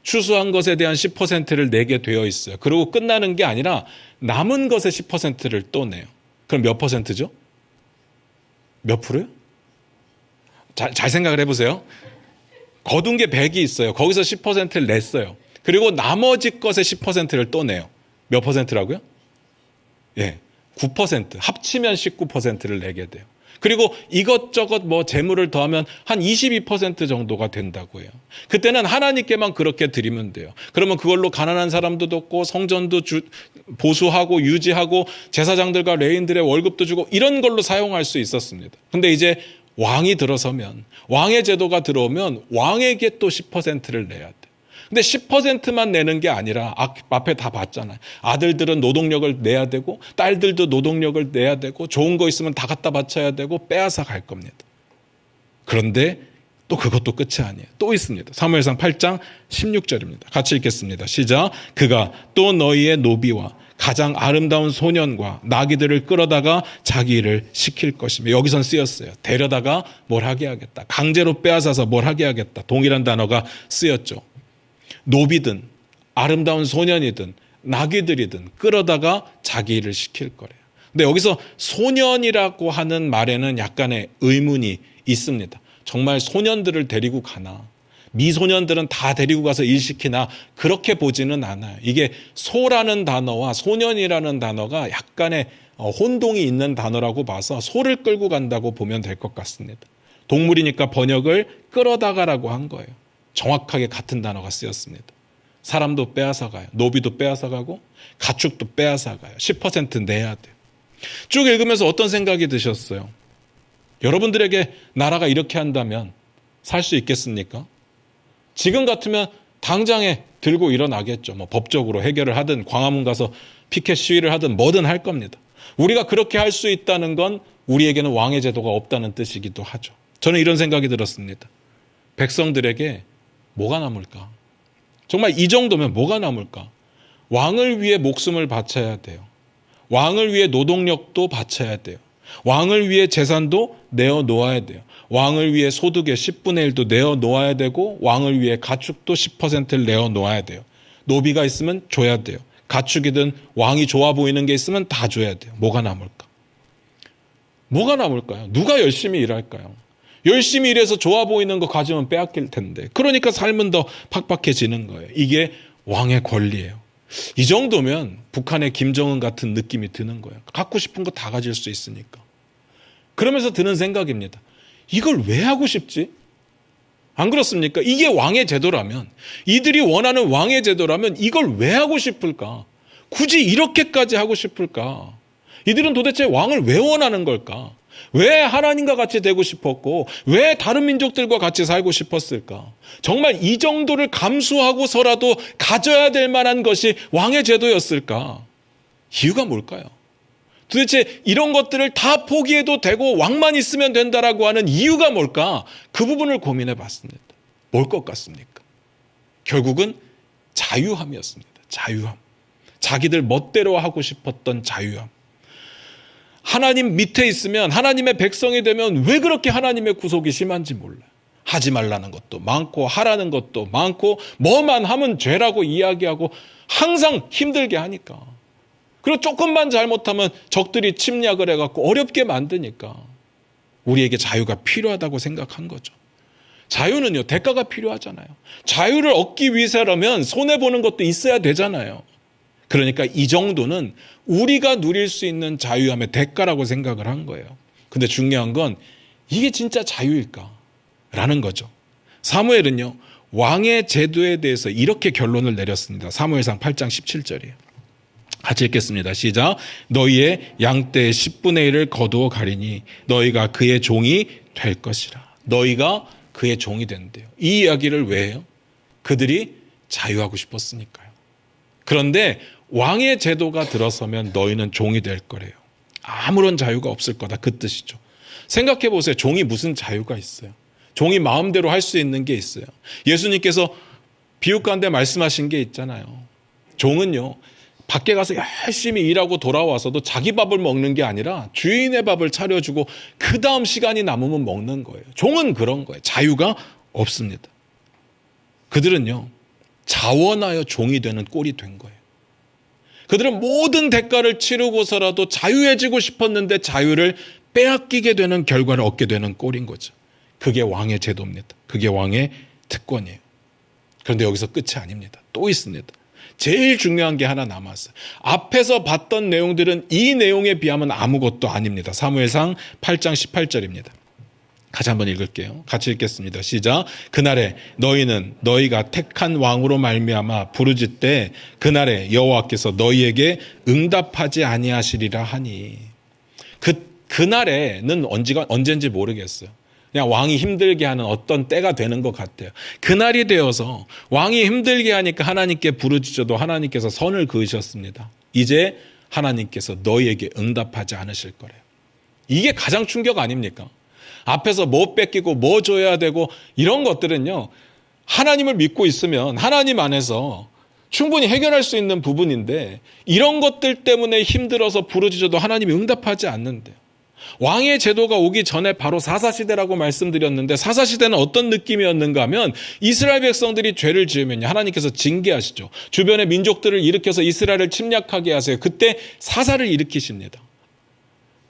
추수한 것에 대한 10%를 내게 되어 있어요. 그리고 끝나는 게 아니라 남은 것의 10%를 또 내요. 그럼 몇 퍼센트죠? 몇 프로요? 잘 생각을 해보세요. 거둔 게 100이 있어요. 거기서 10%를 냈어요. 그리고 나머지 것의 10%를 또 내요. 몇 퍼센트라고요? 예, 9%. 합치면 19%를 내게 돼요. 그리고 이것저것 재물을 더하면 한 22% 정도가 된다고 해요. 그때는 하나님께만 그렇게 드리면 돼요. 그러면 그걸로 가난한 사람도 돕고 성전도 보수하고 유지하고 제사장들과 레인들의 월급도 주고 이런 걸로 사용할 수 있었습니다. 근데 이제 왕이 들어서면, 왕의 제도가 들어오면 왕에게 또 10%를 내야 돼요. 근데 10%만 내는 게 아니라 앞에 다 봤잖아요. 아들들은 노동력을 내야 되고 딸들도 노동력을 내야 되고 좋은 거 있으면 다 갖다 바쳐야 되고 빼앗아 갈 겁니다. 그런데 또 그것도 끝이 아니에요. 또 있습니다. 사무엘상 8장 16절입니다. 같이 읽겠습니다. 시작. 그가 또 너희의 노비와 가장 아름다운 소년과 나귀들을 끌어다가 자기 일을 시킬 것이며, 여기선 쓰였어요. 데려다가 뭘 하게 하겠다. 강제로 빼앗아서 뭘 하게 하겠다. 동일한 단어가 쓰였죠. 노비든 아름다운 소년이든 나귀들이든 끌어다가 자기 일을 시킬 거래요. 근데 여기서 소년이라고 하는 말에는 약간의 의문이 있습니다. 정말 소년들을 데리고 가나? 미소년들은 다 데리고 가서 일 시키나? 그렇게 보지는 않아요. 이게 소라는 단어와 소년이라는 단어가 약간의 혼동이 있는 단어라고 봐서 소를 끌고 간다고 보면 될 것 같습니다. 동물이니까 번역을 끌어다가라고 한 거예요. 정확하게 같은 단어가 쓰였습니다. 사람도 빼앗아 가요. 노비도 빼앗아 가고 가축도 빼앗아 가요. 10% 내야 돼요. 쭉 읽으면서 어떤 생각이 드셨어요? 여러분들에게 나라가 이렇게 한다면 살 수 있겠습니까? 지금 같으면 당장에 들고 일어나겠죠. 법적으로 해결을 하든 광화문 가서 피켓 시위를 하든 뭐든 할 겁니다. 우리가 그렇게 할 수 있다는 건 우리에게는 왕의 제도가 없다는 뜻이기도 하죠. 저는 이런 생각이 들었습니다. 백성들에게 뭐가 남을까? 정말 이 정도면 뭐가 남을까? 왕을 위해 목숨을 바쳐야 돼요. 왕을 위해 노동력도 바쳐야 돼요. 왕을 위해 재산도 내어놓아야 돼요. 왕을 위해 소득의 10분의 1도 내어놓아야 되고 왕을 위해 가축도 10%를 내어놓아야 돼요. 노비가 있으면 줘야 돼요. 가축이든 왕이 좋아 보이는 게 있으면 다 줘야 돼요. 뭐가 남을까? 뭐가 남을까요? 누가 열심히 일할까요? 열심히 일해서 좋아 보이는 거 가지면 빼앗길 텐데. 그러니까 삶은 더 팍팍해지는 거예요. 이게 왕의 권리예요. 이 정도면 북한의 김정은 같은 느낌이 드는 거예요. 갖고 싶은 거 다 가질 수 있으니까. 그러면서 드는 생각입니다. 이걸 왜 하고 싶지? 안 그렇습니까? 이게 왕의 제도라면, 이들이 원하는 왕의 제도라면 이걸 왜 하고 싶을까? 굳이 이렇게까지 하고 싶을까? 이들은 도대체 왕을 왜 원하는 걸까? 왜 하나님과 같이 되고 싶었고 왜 다른 민족들과 같이 살고 싶었을까? 정말 이 정도를 감수하고서라도 가져야 될 만한 것이 왕의 제도였을까? 이유가 뭘까요? 도대체 이런 것들을 다 포기해도 되고 왕만 있으면 된다라고 하는 이유가 뭘까? 그 부분을 고민해 봤습니다. 뭘 것 같습니까? 결국은 자유함이었습니다. 자유함. 자기들 멋대로 하고 싶었던 자유함. 하나님 밑에 있으면, 하나님의 백성이 되면 왜 그렇게 하나님의 구속이 심한지 몰라요. 하지 말라는 것도 많고 하라는 것도 많고 뭐만 하면 죄라고 이야기하고 항상 힘들게 하니까. 그리고 조금만 잘못하면 적들이 침략을 해갖고 어렵게 만드니까 우리에게 자유가 필요하다고 생각한 거죠. 자유는요, 대가가 필요하잖아요. 자유를 얻기 위해서라면 손해보는 것도 있어야 되잖아요. 그러니까 이 정도는 우리가 누릴 수 있는 자유함의 대가라고 생각을 한 거예요. 근데 중요한 건 이게 진짜 자유일까? 라는 거죠. 사무엘은요, 왕의 제도에 대해서 이렇게 결론을 내렸습니다. 사무엘상 8장 17절이에요. 같이 읽겠습니다. 시작. 너희의 양떼의 10분의 1을 거두어 가리니 너희가 그의 종이 될 것이라. 너희가 그의 종이 된대요. 이 이야기를 왜 해요? 그들이 자유하고 싶었으니까요. 그런데 왕의 제도가 들어서면 너희는 종이 될 거래요. 아무런 자유가 없을 거다, 그 뜻이죠. 생각해 보세요. 종이 무슨 자유가 있어요? 종이 마음대로 할 수 있는 게 있어요. 예수님께서 비유 가운데 말씀하신 게 있잖아요. 종은요, 밖에 가서 열심히 일하고 돌아와서도 자기 밥을 먹는 게 아니라 주인의 밥을 차려주고 그 다음 시간이 남으면 먹는 거예요. 종은 그런 거예요. 자유가 없습니다. 그들은요, 자원하여 종이 되는 꼴이 된 거예요. 그들은 모든 대가를 치르고서라도 자유해지고 싶었는데 자유를 빼앗기게 되는 결과를 얻게 되는 꼴인 거죠. 그게 왕의 제도입니다. 그게 왕의 특권이에요. 그런데 여기서 끝이 아닙니다. 또 있습니다. 제일 중요한 게 하나 남았어요. 앞에서 봤던 내용들은 이 내용에 비하면 아무것도 아닙니다. 사무엘상 8장 18절입니다. 같이 한번 읽을게요. 같이 읽겠습니다. 시작. 그날에 너희는 너희가 택한 왕으로 말미암아 부르짖되 그날에 여호와께서 너희에게 응답하지 아니하시리라 하니. 그날에는 언젠지 모르겠어요. 그냥 왕이 힘들게 하는 어떤 때가 되는 것 같아요. 그날이 되어서 왕이 힘들게 하니까 하나님께 부르짖어도 하나님께서 선을 그으셨습니다. 이제 하나님께서 너희에게 응답하지 않으실 거래요. 이게 가장 충격 아닙니까? 앞에서 뭐 뺏기고 뭐 줘야 되고 이런 것들은요, 하나님을 믿고 있으면 하나님 안에서 충분히 해결할 수 있는 부분인데 이런 것들 때문에 힘들어서 부르짖어도 하나님이 응답하지 않는데요. 왕의 제도가 오기 전에 바로 사사시대라고 말씀드렸는데 사사시대는 어떤 느낌이었는가 하면 이스라엘 백성들이 죄를 지으면 하나님께서 징계하시죠. 주변의 민족들을 일으켜서 이스라엘을 침략하게 하세요. 그때 사사를 일으키십니다.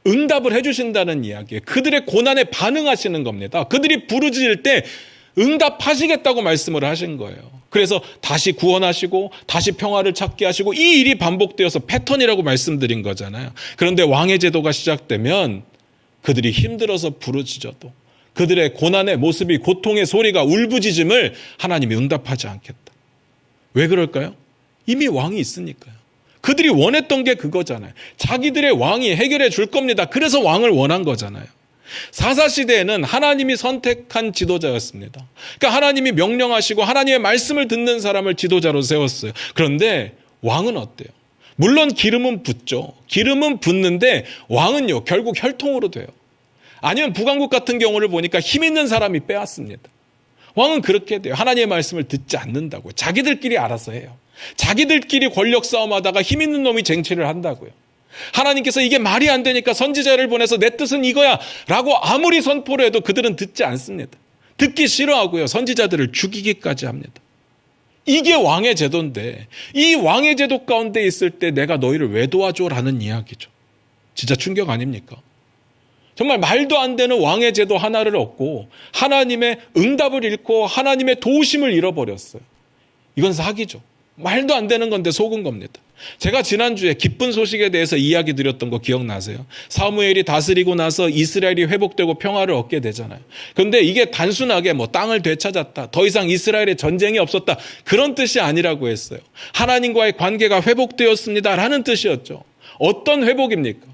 응답을 해주신다는 이야기예요. 그들의 고난에 반응하시는 겁니다. 그들이 부르짖을 때 응답하시겠다고 말씀을 하신 거예요. 그래서 다시 구원하시고 다시 평화를 찾게 하시고 이 일이 반복되어서 패턴이라고 말씀드린 거잖아요. 그런데 왕의 제도가 시작되면 그들이 힘들어서 부르짖어도 그들의 고난의 모습이 고통의 소리가 울부짖음을 하나님이 응답하지 않겠다. 왜 그럴까요? 이미 왕이 있으니까요. 그들이 원했던 게 그거잖아요. 자기들의 왕이 해결해 줄 겁니다. 그래서 왕을 원한 거잖아요. 사사시대에는 하나님이 선택한 지도자였습니다. 그러니까 하나님이 명령하시고 하나님의 말씀을 듣는 사람을 지도자로 세웠어요. 그런데 왕은 어때요? 물론 기름은 붓죠. 기름은 붓는데 왕은요, 결국 혈통으로 돼요. 아니면 북왕국 같은 경우를 보니까 힘 있는 사람이 빼앗습니다. 왕은 그렇게 돼요. 하나님의 말씀을 듣지 않는다고요. 자기들끼리 알아서 해요. 자기들끼리 권력 싸움하다가 힘 있는 놈이 쟁취를 한다고요. 하나님께서 이게 말이 안 되니까 선지자를 보내서 내 뜻은 이거야 라고 아무리 선포를 해도 그들은 듣지 않습니다. 듣기 싫어하고요. 선지자들을 죽이기까지 합니다. 이게 왕의 제도인데 이 왕의 제도 가운데 있을 때 내가 너희를 왜 도와줘라는 이야기죠. 진짜 충격 아닙니까? 정말 말도 안 되는 왕의 제도 하나를 얻고 하나님의 응답을 잃고 하나님의 도우심을 잃어버렸어요. 이건 사기죠. 말도 안 되는 건데 속은 겁니다. 제가 지난주에 기쁜 소식에 대해서 이야기 드렸던 거 기억나세요? 사무엘이 다스리고 나서 이스라엘이 회복되고 평화를 얻게 되잖아요. 그런데 이게 단순하게 뭐 땅을 되찾았다, 더 이상 이스라엘에 전쟁이 없었다, 그런 뜻이 아니라고 했어요. 하나님과의 관계가 회복되었습니다 라는 뜻이었죠. 어떤 회복입니까?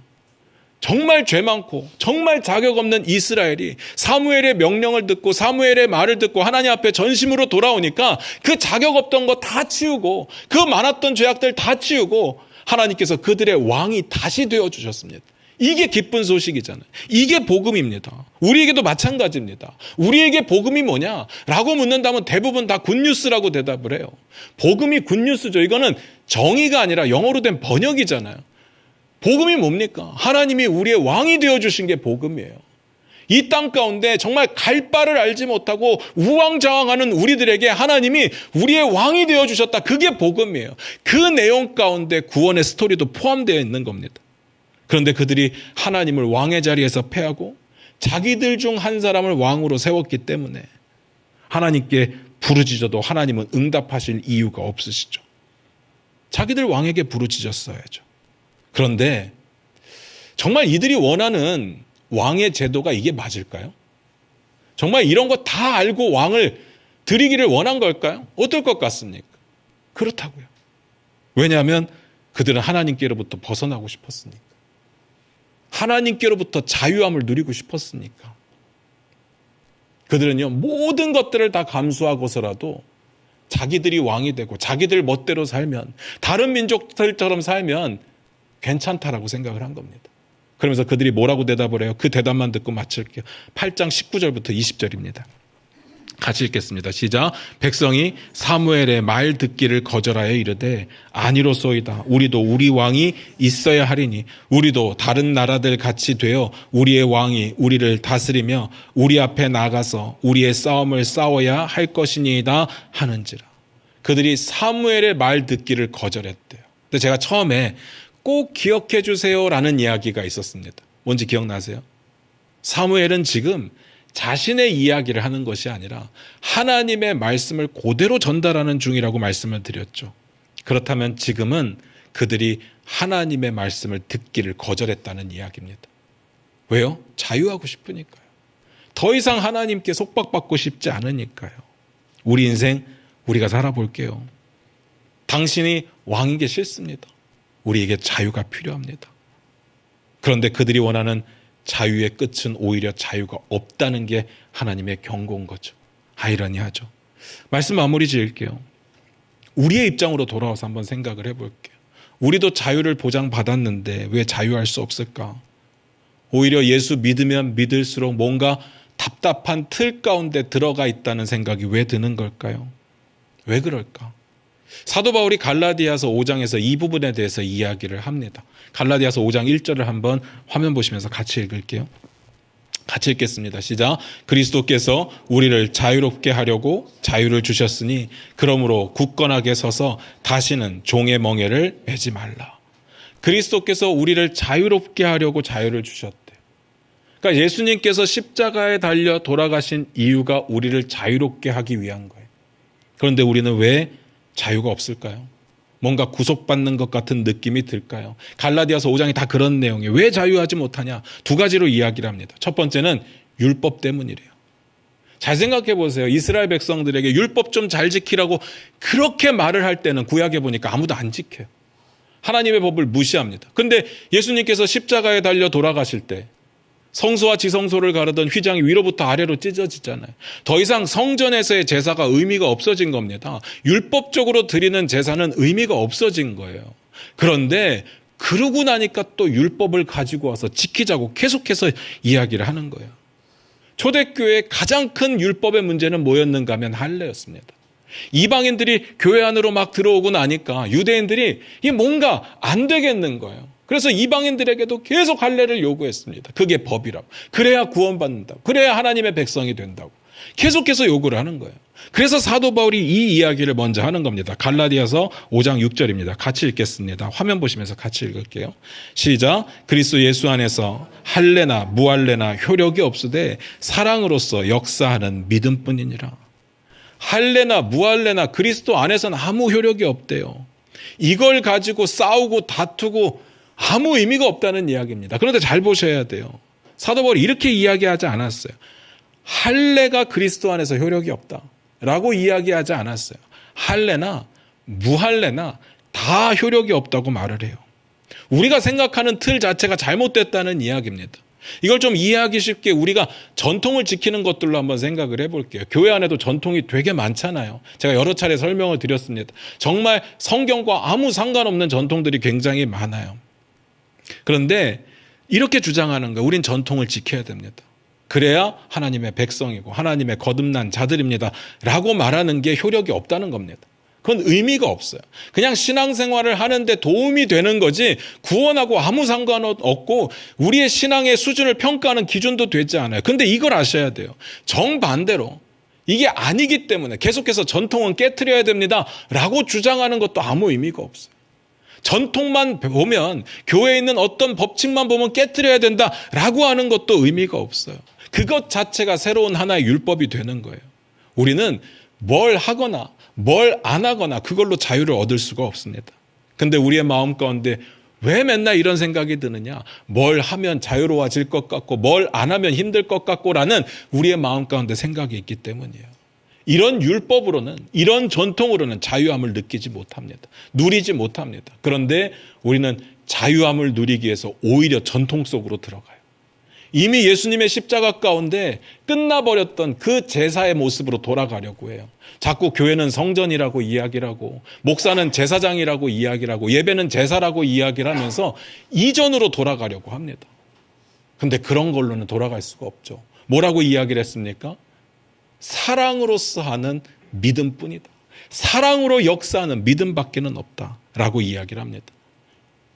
정말 죄 많고 정말 자격 없는 이스라엘이 사무엘의 명령을 듣고 사무엘의 말을 듣고 하나님 앞에 전심으로 돌아오니까 그 자격 없던 거 다 치우고 그 많았던 죄악들 다 치우고 하나님께서 그들의 왕이 다시 되어주셨습니다. 이게 기쁜 소식이잖아요. 이게 복음입니다. 우리에게도 마찬가지입니다. 우리에게 복음이 뭐냐라고 묻는다면 대부분 다 굿뉴스라고 대답을 해요. 복음이 굿뉴스죠. 이거는 정의가 아니라 영어로 된 번역이잖아요. 복음이 뭡니까? 하나님이 우리의 왕이 되어주신 게 복음이에요. 이 땅 가운데 정말 갈 바를 알지 못하고 우왕좌왕하는 우리들에게 하나님이 우리의 왕이 되어주셨다. 그게 복음이에요. 그 내용 가운데 구원의 스토리도 포함되어 있는 겁니다. 그런데 그들이 하나님을 왕의 자리에서 패하고 자기들 중 한 사람을 왕으로 세웠기 때문에 하나님께 부르짖어도 하나님은 응답하실 이유가 없으시죠. 자기들 왕에게 부르짖었어야죠. 그런데 정말 이들이 원하는 왕의 제도가 이게 맞을까요? 정말 이런 거 다 알고 왕을 드리기를 원한 걸까요? 어떨 것 같습니까? 그렇다고요. 왜냐하면 그들은 하나님께로부터 벗어나고 싶었으니까. 하나님께로부터 자유함을 누리고 싶었으니까. 그들은요, 모든 것들을 다 감수하고서라도 자기들이 왕이 되고 자기들 멋대로 살면, 다른 민족들처럼 살면 괜찮다라고 생각을 한 겁니다. 그러면서 그들이 뭐라고 대답을 해요? 그 대답만 듣고 마칠게요. 8장 19절부터 20절입니다. 같이 읽겠습니다. 시작. 백성이 사무엘의 말 듣기를 거절하여 이르되 아니로소이다. 우리도 우리 왕이 있어야 하리니 우리도 다른 나라들 같이 되어 우리의 왕이 우리를 다스리며 우리 앞에 나가서 우리의 싸움을 싸워야 할 것이니이다 하는지라. 그들이 사무엘의 말 듣기를 거절했대요. 근데 제가 처음에 꼭 기억해 주세요라는 이야기가 있었습니다. 뭔지 기억나세요? 사무엘은 지금 자신의 이야기를 하는 것이 아니라 하나님의 말씀을 그대로 전달하는 중이라고 말씀을 드렸죠. 그렇다면 지금은 그들이 하나님의 말씀을 듣기를 거절했다는 이야기입니다. 왜요? 자유하고 싶으니까요. 더 이상 하나님께 속박받고 싶지 않으니까요. 우리 인생 우리가 살아볼게요. 당신이 왕인 게 싫습니다. 우리에게 자유가 필요합니다. 그런데 그들이 원하는 자유의 끝은 오히려 자유가 없다는 게 하나님의 경고인 거죠. 아이러니하죠. 말씀 마무리 지을게요. 우리의 입장으로 돌아와서 한번 생각을 해볼게요. 우리도 자유를 보장받았는데 왜 자유할 수 없을까? 오히려 예수 믿으면 믿을수록 뭔가 답답한 틀 가운데 들어가 있다는 생각이 왜 드는 걸까요? 왜 그럴까? 사도 바울이 갈라디아서 5장에서 이 부분에 대해서 이야기를 합니다. 갈라디아서 5장 1절을 한번 화면 보시면서 같이 읽을게요. 같이 읽겠습니다. 시작. 그리스도께서 우리를 자유롭게 하려고 자유를 주셨으니 그러므로 굳건하게 서서 다시는 종의 멍에를 매지 말라. 그리스도께서 우리를 자유롭게 하려고 자유를 주셨대요. 그러니까 예수님께서 십자가에 달려 돌아가신 이유가 우리를 자유롭게 하기 위한 거예요. 그런데 우리는 왜 자유가 없을까요? 뭔가 구속받는 것 같은 느낌이 들까요? 갈라디아서 5장이 다 그런 내용이에요. 왜 자유하지 못하냐? 두 가지로 이야기를 합니다. 첫 번째는 율법 때문이래요. 잘 생각해 보세요. 이스라엘 백성들에게 율법 좀 잘 지키라고 그렇게 말을 할 때는 구약에 보니까 아무도 안 지켜요. 하나님의 법을 무시합니다. 그런데 예수님께서 십자가에 달려 돌아가실 때 성소와 지성소를 가르던 휘장이 위로부터 아래로 찢어지잖아요. 더 이상 성전에서의 제사가 의미가 없어진 겁니다. 율법적으로 드리는 제사는 의미가 없어진 거예요. 그런데 그러고 나니까 또 율법을 가지고 와서 지키자고 계속해서 이야기를 하는 거예요. 초대교회의 가장 큰 율법의 문제는 뭐였는가 하면 할례였습니다. 이방인들이 교회 안으로 막 들어오고 나니까 유대인들이 이게 뭔가 안 되겠는 거예요. 그래서 이방인들에게도 계속 할례를 요구했습니다. 그게 법이라고. 그래야 구원받는다고. 그래야 하나님의 백성이 된다고. 계속해서 요구를 하는 거예요. 그래서 사도 바울이 이 이야기를 먼저 하는 겁니다. 갈라디아서 5장 6절입니다. 같이 읽겠습니다. 화면 보시면서 같이 읽을게요. 시작. 그리스도 예수 안에서 할례나 무할례나 효력이 없으되 사랑으로서 역사하는 믿음뿐이니라. 할례나 무할례나 그리스도 안에서는 아무 효력이 없대요. 이걸 가지고 싸우고 다투고 아무 의미가 없다는 이야기입니다. 그런데 잘 보셔야 돼요. 사도 바울이 이렇게 이야기하지 않았어요. 할례가 그리스도 안에서 효력이 없다라고 이야기하지 않았어요. 할례나 무할례나 다 효력이 없다고 말을 해요. 우리가 생각하는 틀 자체가 잘못됐다는 이야기입니다. 이걸 좀 이해하기 쉽게 우리가 전통을 지키는 것들로 한번 생각을 해볼게요. 교회 안에도 전통이 되게 많잖아요. 제가 여러 차례 설명을 드렸습니다. 정말 성경과 아무 상관없는 전통들이 굉장히 많아요. 그런데 이렇게 주장하는 거예요. 우린 전통을 지켜야 됩니다. 그래야 하나님의 백성이고 하나님의 거듭난 자들입니다. 라고 말하는 게 효력이 없다는 겁니다. 그건 의미가 없어요. 그냥 신앙생활을 하는데 도움이 되는 거지 구원하고 아무 상관없고 우리의 신앙의 수준을 평가하는 기준도 되지 않아요. 그런데 이걸 아셔야 돼요. 정반대로 이게 아니기 때문에 계속해서 전통은 깨트려야 됩니다. 라고 주장하는 것도 아무 의미가 없어요. 전통만 보면 교회에 있는 어떤 법칙만 보면 깨트려야 된다라고 하는 것도 의미가 없어요. 그것 자체가 새로운 하나의 율법이 되는 거예요. 우리는 뭘 하거나 뭘 안 하거나 그걸로 자유를 얻을 수가 없습니다. 근데 우리의 마음 가운데 왜 맨날 이런 생각이 드느냐? 뭘 하면 자유로워질 것 같고 뭘 안 하면 힘들 것 같고라는 우리의 마음 가운데 생각이 있기 때문이에요. 이런 율법으로는 이런 전통으로는 자유함을 느끼지 못합니다. 누리지 못합니다. 그런데 우리는 자유함을 누리기 위해서 오히려 전통 속으로 들어가요. 이미 예수님의 십자가 가운데 끝나버렸던 그 제사의 모습으로 돌아가려고 해요. 자꾸 교회는 성전이라고 이야기를 하고 목사는 제사장이라고 이야기를 하고 예배는 제사라고 이야기를 하면서 이전으로 돌아가려고 합니다. 그런데 그런 걸로는 돌아갈 수가 없죠. 뭐라고 이야기를 했습니까? 사랑으로서 하는 믿음뿐이다. 사랑으로 역사하는 믿음밖에는 없다라고 이야기를 합니다.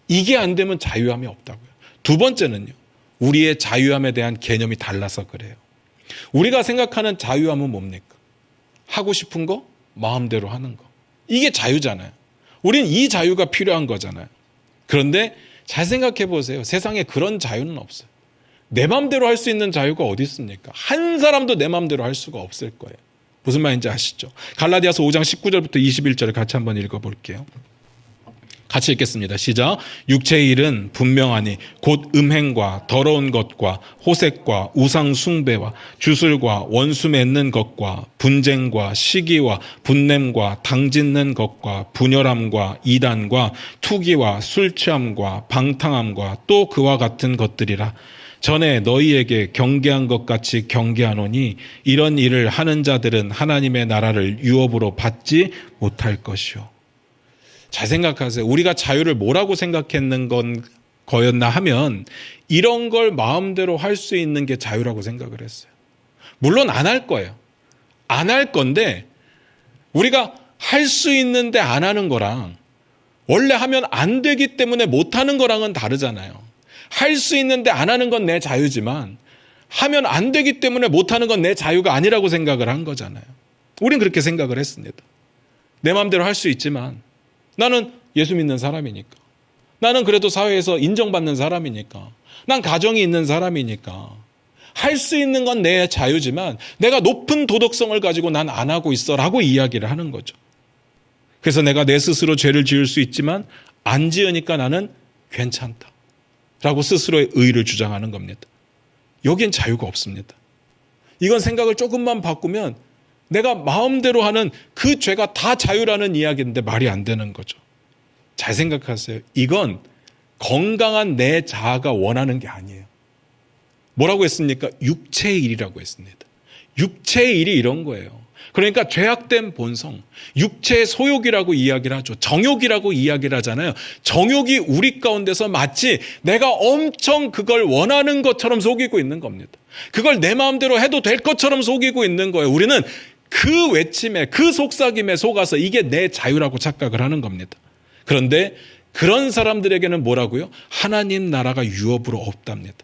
이게 안 되면 자유함이 없다고요. 두 번째는요. 우리의 자유함에 대한 개념이 달라서 그래요. 우리가 생각하는 자유함은 뭡니까? 하고 싶은 거 마음대로 하는 거. 이게 자유잖아요. 우린 이 자유가 필요한 거잖아요. 그런데 잘 생각해 보세요. 세상에 그런 자유는 없어요. 내 마음대로 할 수 있는 자유가 어디 있습니까? 한 사람도 내 마음대로 할 수가 없을 거예요. 무슨 말인지 아시죠? 갈라디아서 5장 19절부터 21절을 같이 한번 읽어볼게요. 같이 읽겠습니다. 시작. 육체의 일은 분명하니 곧 음행과 더러운 것과 호색과 우상 숭배와 주술과 원수 맺는 것과 분쟁과 시기와 분냄과 당짓는 것과 분열함과 이단과 투기와 술 취함과 방탕함과 또 그와 같은 것들이라. 전에 너희에게 경계한 것 같이 경계하노니 이런 일을 하는 자들은 하나님의 나라를 유업으로 받지 못할 것이요. 잘 생각하세요. 우리가 자유를 뭐라고 생각했는 거였나 하면 이런 걸 마음대로 할 수 있는 게 자유라고 생각을 했어요. 물론 안 할 거예요. 안 할 건데 우리가 할 수 있는데 안 하는 거랑 원래 하면 안 되기 때문에 못 하는 거랑은 다르잖아요. 할 수 있는데 안 하는 건 내 자유지만 하면 안 되기 때문에 못 하는 건 내 자유가 아니라고 생각을 한 거잖아요. 우린 그렇게 생각을 했습니다. 내 마음대로 할 수 있지만 나는 예수 믿는 사람이니까. 나는 그래도 사회에서 인정받는 사람이니까. 난 가정이 있는 사람이니까. 할 수 있는 건 내 자유지만 내가 높은 도덕성을 가지고 난 안 하고 있어 라고 이야기를 하는 거죠. 그래서 내가 내 스스로 죄를 지을 수 있지만 안 지으니까 나는 괜찮다 라고 스스로의 의의를 주장하는 겁니다. 여긴 자유가 없습니다. 이건 생각을 조금만 바꾸면 내가 마음대로 하는 그 죄가 다 자유라는 이야기인데 말이 안 되는 거죠. 잘 생각하세요. 이건 건강한 내 자아가 원하는 게 아니에요. 뭐라고 했습니까? 육체의 일이라고 했습니다. 육체의 일이 이런 거예요. 그러니까 죄악된 본성, 육체의 소욕이라고 이야기를 하죠. 정욕이라고 이야기를 하잖아요. 정욕이 우리 가운데서 마치 내가 엄청 그걸 원하는 것처럼 속이고 있는 겁니다. 그걸 내 마음대로 해도 될 것처럼 속이고 있는 거예요. 우리는 그 외침에, 그 속삭임에 속아서 이게 내 자유라고 착각을 하는 겁니다. 그런데 그런 사람들에게는 뭐라고요? 하나님 나라가 유업으로 없답니다.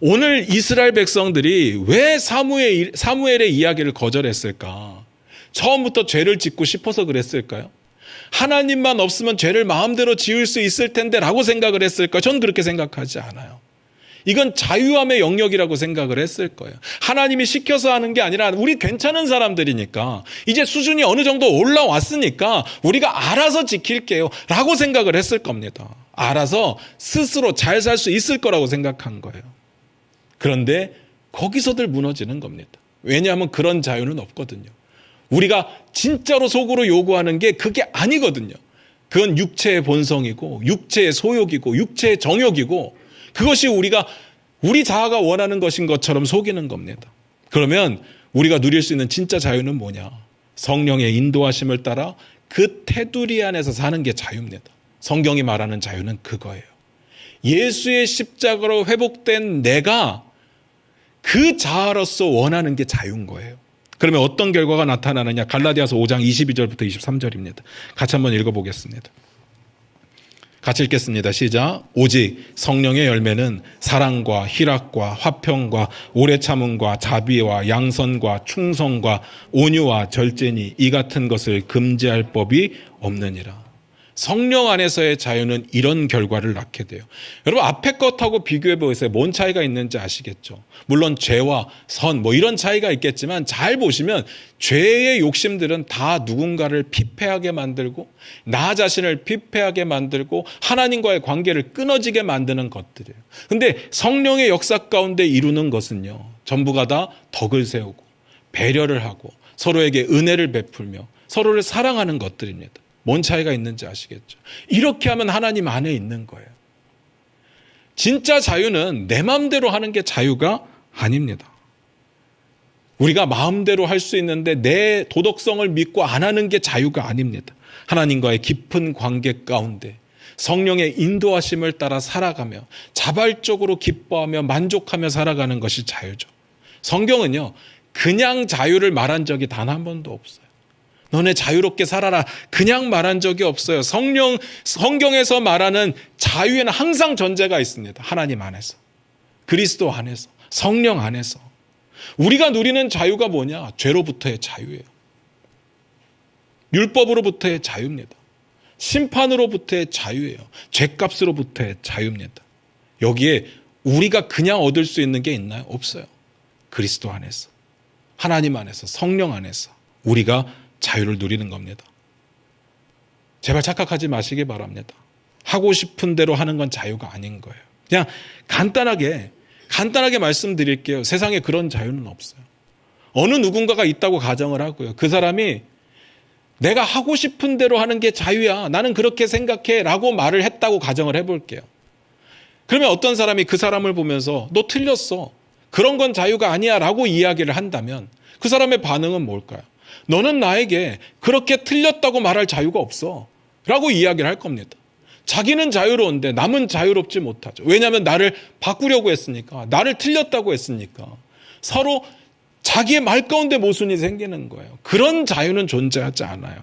오늘 이스라엘 백성들이 왜 사무엘의 이야기를 거절했을까? 처음부터 죄를 짓고 싶어서 그랬을까요? 하나님만 없으면 죄를 마음대로 지을 수 있을 텐데 라고 생각을 했을까요? 전 그렇게 생각하지 않아요. 이건 자유함의 영역이라고 생각을 했을 거예요. 하나님이 시켜서 하는 게 아니라 우리 괜찮은 사람들이니까 이제 수준이 어느 정도 올라왔으니까 우리가 알아서 지킬게요 라고 생각을 했을 겁니다. 알아서 스스로 잘 살 수 있을 거라고 생각한 거예요. 그런데 거기서들 무너지는 겁니다. 왜냐하면 그런 자유는 없거든요. 우리가 진짜로 속으로 요구하는 게 그게 아니거든요. 그건 육체의 본성이고 육체의 소욕이고 육체의 정욕이고 그것이 우리 자아가 원하는 것인 것처럼 속이는 겁니다. 그러면 우리가 누릴 수 있는 진짜 자유는 뭐냐? 성령의 인도하심을 따라 그 테두리 안에서 사는 게 자유입니다. 성경이 말하는 자유는 그거예요. 예수의 십자가로 회복된 내가 그 자아로서 원하는 게 자유인 거예요. 그러면 어떤 결과가 나타나느냐? 갈라디아서 5장 22절부터 23절입니다. 같이 한번 읽어보겠습니다. 같이 읽겠습니다. 시작. 오직 성령의 열매는 사랑과 희락과 화평과 오래 참음과 자비와 양선과 충성과 온유와 절제니 이 같은 것을 금지할 법이 없느니라. 성령 안에서의 자유는 이런 결과를 낳게 돼요. 여러분 앞에 것하고 비교해 보세요. 뭔 차이가 있는지 아시겠죠? 물론 죄와 선 이런 차이가 있겠지만 잘 보시면 죄의 욕심들은 다 누군가를 피폐하게 만들고 나 자신을 피폐하게 만들고 하나님과의 관계를 끊어지게 만드는 것들이에요. 근데 성령의 역사 가운데 이루는 것은요. 전부가 다 덕을 세우고 배려를 하고 서로에게 은혜를 베풀며 서로를 사랑하는 것들입니다. 뭔 차이가 있는지 아시겠죠? 이렇게 하면 하나님 안에 있는 거예요. 진짜 자유는 내 마음대로 하는 게 자유가 아닙니다. 우리가 마음대로 할 수 있는데 내 도덕성을 믿고 안 하는 게 자유가 아닙니다. 하나님과의 깊은 관계 가운데 성령의 인도하심을 따라 살아가며 자발적으로 기뻐하며 만족하며 살아가는 것이 자유죠. 성경은요. 그냥 자유를 말한 적이 단 한 번도 없어요. 너네 자유롭게 살아라 그냥 말한 적이 없어요. 성경에서 말하는 자유에는 항상 전제가 있습니다. 하나님 안에서, 그리스도 안에서, 성령 안에서. 우리가 누리는 자유가 뭐냐? 죄로부터의 자유예요. 율법으로부터의 자유입니다. 심판으로부터의 자유예요. 죄값으로부터의 자유입니다. 여기에 우리가 그냥 얻을 수 있는 게 있나요? 없어요. 그리스도 안에서, 하나님 안에서, 성령 안에서 우리가 자유를 누리는 겁니다. 제발 착각하지 마시기 바랍니다. 하고 싶은 대로 하는 건 자유가 아닌 거예요. 그냥 간단하게 말씀드릴게요. 세상에 그런 자유는 없어요. 어느 누군가가 있다고 가정을 하고요. 그 사람이 내가 하고 싶은 대로 하는 게 자유야, 나는 그렇게 생각해 라고 말을 했다고 가정을 해볼게요. 그러면 어떤 사람이 그 사람을 보면서 너 틀렸어, 그런 건 자유가 아니야 라고 이야기를 한다면 그 사람의 반응은 뭘까요? 너는 나에게 그렇게 틀렸다고 말할 자유가 없어 라고 이야기를 할 겁니다. 자기는 자유로운데 남은 자유롭지 못하죠. 왜냐하면 나를 바꾸려고 했으니까, 나를 틀렸다고 했으니까. 서로 자기의 말 가운데 모순이 생기는 거예요. 그런 자유는 존재하지 않아요.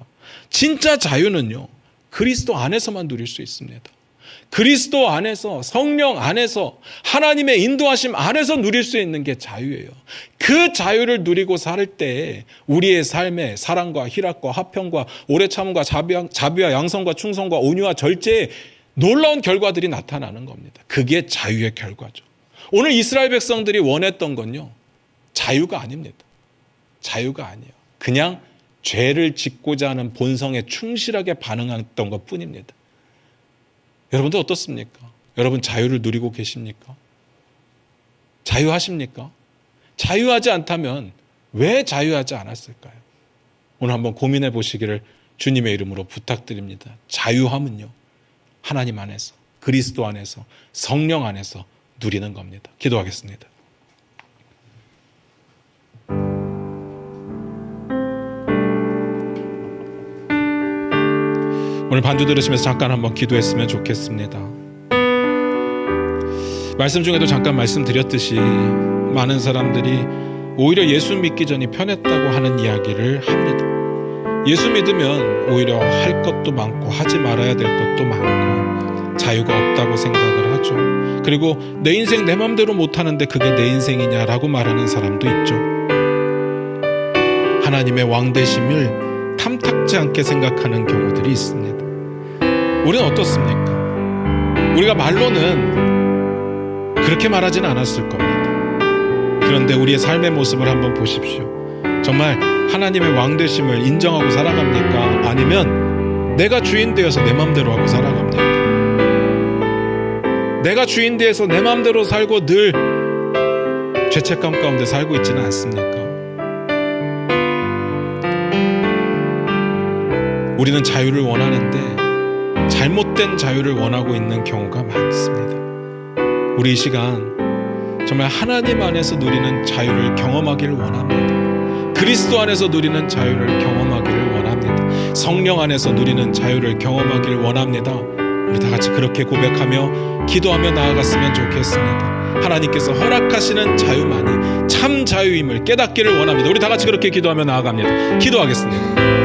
진짜 자유는요, 그리스도 안에서만 누릴 수 있습니다. 그리스도 안에서, 성령 안에서, 하나님의 인도하심 안에서 누릴 수 있는 게 자유예요. 그 자유를 누리고 살 때에 우리의 삶에 사랑과 희락과 화평과 오래 참음과 자비와 양성과 충성과 온유와 절제의 놀라운 결과들이 나타나는 겁니다. 그게 자유의 결과죠. 오늘 이스라엘 백성들이 원했던 건요, 자유가 아닙니다. 자유가 아니에요. 그냥 죄를 짓고자 하는 본성에 충실하게 반응했던 것 뿐입니다. 여러분들 어떻습니까? 여러분 자유를 누리고 계십니까? 자유하십니까? 자유하지 않다면 왜 자유하지 않았을까요? 오늘 한번 고민해 보시기를 주님의 이름으로 부탁드립니다. 자유함은요, 하나님 안에서, 그리스도 안에서, 성령 안에서 누리는 겁니다. 기도하겠습니다. 오늘 반주 들으시면서 잠깐 한번 기도했으면 좋겠습니다. 말씀 중에도 잠깐 말씀드렸듯이 많은 사람들이 오히려 예수 믿기 전이 편했다고 하는 이야기를 합니다. 예수 믿으면 오히려 할 것도 많고 하지 말아야 될 것도 많고 자유가 없다고 생각을 하죠. 그리고 내 인생 내 마음대로 못하는데 그게 내 인생이냐라고 말하는 사람도 있죠. 하나님의 왕되심을 탐탁지 않게 생각하는 경우들이 있습니다. 우리는 어떻습니까? 우리가 말로는 그렇게 말하지는 않았을 겁니다. 그런데 우리의 삶의 모습을 한번 보십시오. 정말 하나님의 왕되심을 인정하고 살아갑니까? 아니면 내가 주인 되어서 내 마음대로 하고 살아갑니까? 내가 주인 되어서 내 마음대로 살고 늘 죄책감 가운데 살고 있지는 않습니까? 우리는 자유를 원하는데 잘못된 자유를 원하고 있는 경우가 많습니다. 우리 이 시간 정말 하나님 안에서 누리는 자유를 경험하기를 원합니다. 그리스도 안에서 누리는 자유를 경험하기를 원합니다. 성령 안에서 누리는 자유를 경험하기를 원합니다. 우리 다 같이 그렇게 고백하며 기도하며 나아갔으면 좋겠습니다. 하나님께서 허락하시는 자유만이 참 자유임을 깨닫기를 원합니다. 우리 다 같이 그렇게 기도하며 나아갑니다. 기도하겠습니다.